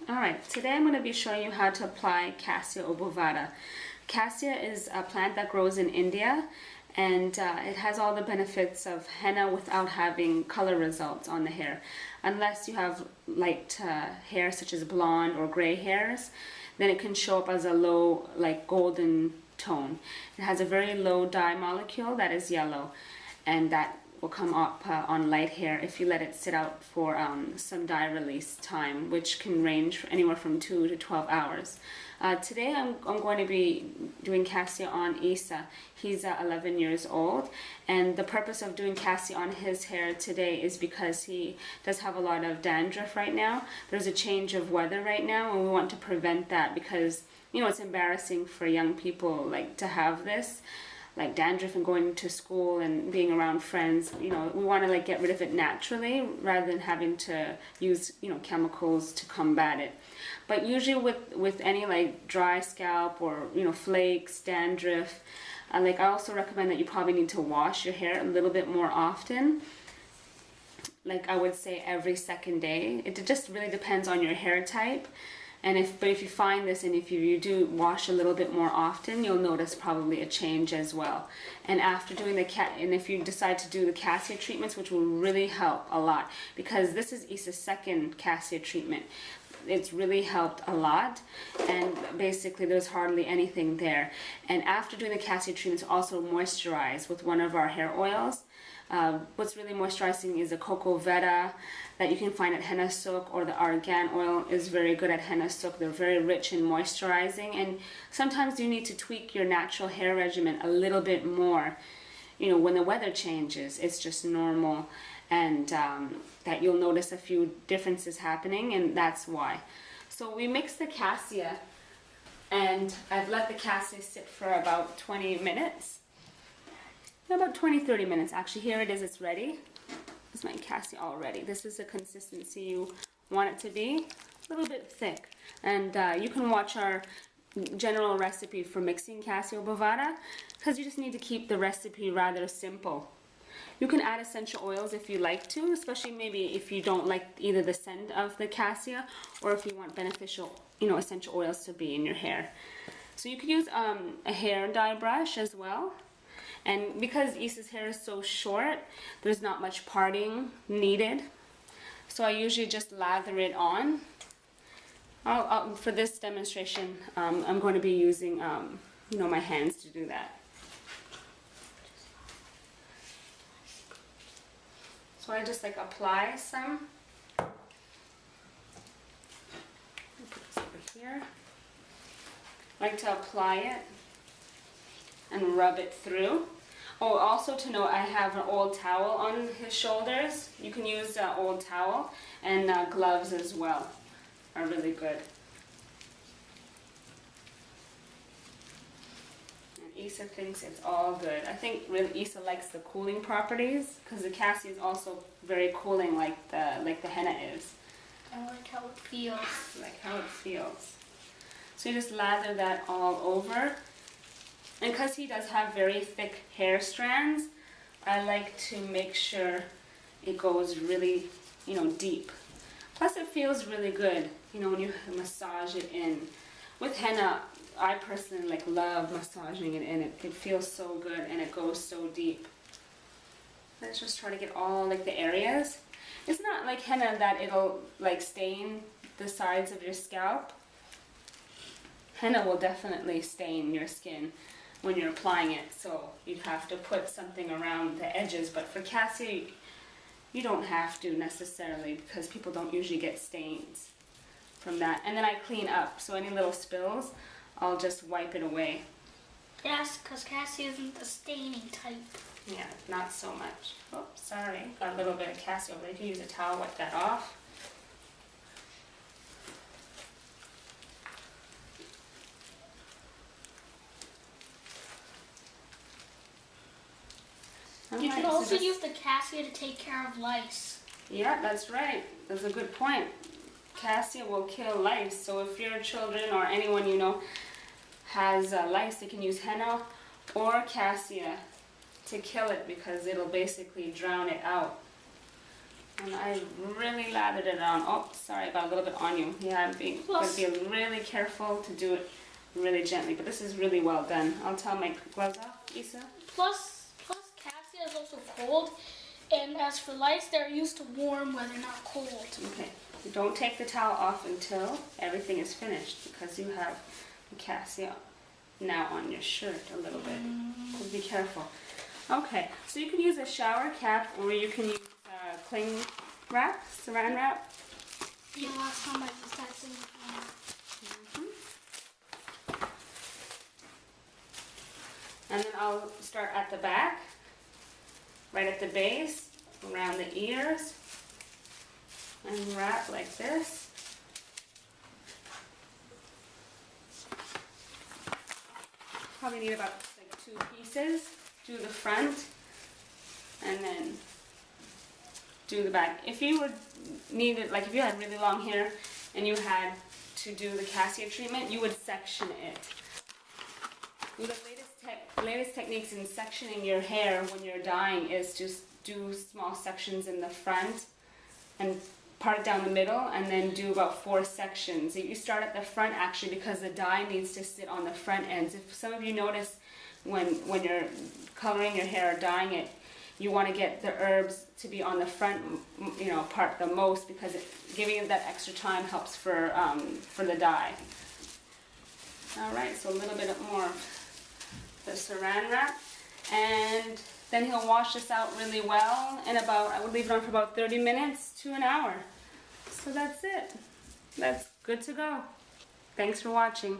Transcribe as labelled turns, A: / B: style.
A: Alright, today I'm going to be showing you how to apply Cassia Obovata. Cassia is a plant that grows in India, and it has all the benefits of henna without having color results on the hair. Unless you have light hair such as blonde or gray hairs, then it can show up as a low, like golden tone. It has a very low dye molecule that is yellow, and that will come up on light hair if you let it sit out for some dye release time, which can range anywhere from 2 to 12 hours. Today I'm going to be doing Cassia on Isa. He's 11 years old, and the purpose of doing Cassia on his hair today is because he does have a lot of dandruff right now. There's a change of weather right now, and we want to prevent that because, you know, it's embarrassing for young people like to have this, like dandruff and going to school and being around friends. You know, we want to like get rid of it naturally rather than having to use, you know, chemicals to combat it. But usually with any like dry scalp or, you know, flakes, dandruff, like I also recommend that you probably need to wash your hair a little bit more often. Like I would say every second day. It just really depends on your hair type. And if you find this, and if you do wash a little bit more often, you'll notice probably a change as well. And after doing and if you decide to do the Cassia treatments, which will really help a lot, because this is Isa's second Cassia treatment. It's really helped a lot, and basically there's hardly anything there. And after doing the Cassia treatments, also moisturize with one of our hair oils. What's really moisturizing is the cocoa veta that you can find at Henna Sooq, or the argan oil is very good at Henna Sooq. They're very rich in moisturizing, and sometimes you need to tweak your natural hair regimen a little bit more. You know, when the weather changes, it's just normal, and that you'll notice a few differences happening, and that's why. So we mix the Cassia, and I've let the Cassia sit for about 20 minutes. About 20-30 minutes actually. Here it is, it's ready. This is my Cassia all ready. This is the consistency you want it to be, a little bit thick. And you can watch our general recipe for mixing Cassia Obovata, because you just need to keep the recipe rather simple. You can add essential oils if you like to, especially maybe if you don't like either the scent of the Cassia, or if you want beneficial, you know, essential oils to be in your hair. So you could use a hair dye brush as well. And because Isa's hair is so short, there's not much parting needed. So I usually just lather it on. For this demonstration, I'm going to be using, you know, my hands to do that. So I just like apply some. Put this over here. I like to apply it and rub it through. Oh, also to note, I have an old towel on his shoulders. You can use an old towel, and gloves as well are really good. And Isa thinks it's all good. I think really Isa likes the cooling properties, because the Cassia is also very cooling, like the henna is.
B: I like how it feels.
A: Like how it feels. So you just lather that all over. And because he does have very thick hair strands, I like to make sure it goes really, you know, deep. Plus it feels really good, you know, when you massage it in. With henna, I personally like love massaging it in. It feels so good, and it goes so deep. Let's just try to get all like the areas. It's not like henna that it'll like stain the sides of your scalp. Henna will definitely stain your skin when you're applying it, so you'd have to put something around the edges. But for Cassia, you don't have to necessarily, because people don't usually get stains from that. And then I clean up, so any little spills, I'll just wipe it away.
B: Yes, because Cassia isn't the staining type.
A: Yeah, not so much. Oh, sorry, got a little bit of Cassia over there. You can use a towel, wipe that off.
B: You can also use the Cassia to take care of lice.
A: Yeah, that's right. That's a good point. Cassia will kill lice. So if your children or anyone you know has lice, they can use henna or Cassia to kill it, because it'll basically drown it out. And I really lathered it on. Oh, sorry, I got a little bit on you. Yeah, I'm going to be really careful to do it really gently, but this is really well done. I'll tell my gloves off, Isa.
B: Plus Cassia is also cold, and as for lice, they're used to warm weather, not cold.
A: Okay, don't take the towel off until everything is finished, because you have Cassia now on your shirt a little bit. So be careful. Okay, so you can use a shower cap, or you can use cling wrap, saran wrap.
B: Yeah, last time I used that thing.
A: And then I'll start at the back, right at the base, around the ears, and wrap like this. Probably need about like 2 pieces. Do the front, and then do the back. If you would need it, like if you had really long hair and you had to do the Cassia treatment, you would section it. The latest techniques in sectioning your hair when you're dyeing is just do small sections in the front and part it down the middle, and then do about 4 sections. You start at the front actually, because the dye needs to sit on the front ends. If some of you notice when you're coloring your hair or dyeing it, you want to get the herbs to be on the front, part the most, because giving it that extra time helps for the dye. All right, so a little bit more the saran wrap, and then he'll wash this out really well in about, I would leave it on for about 30 minutes to an hour. So that's it. That's good to go. Thanks for watching.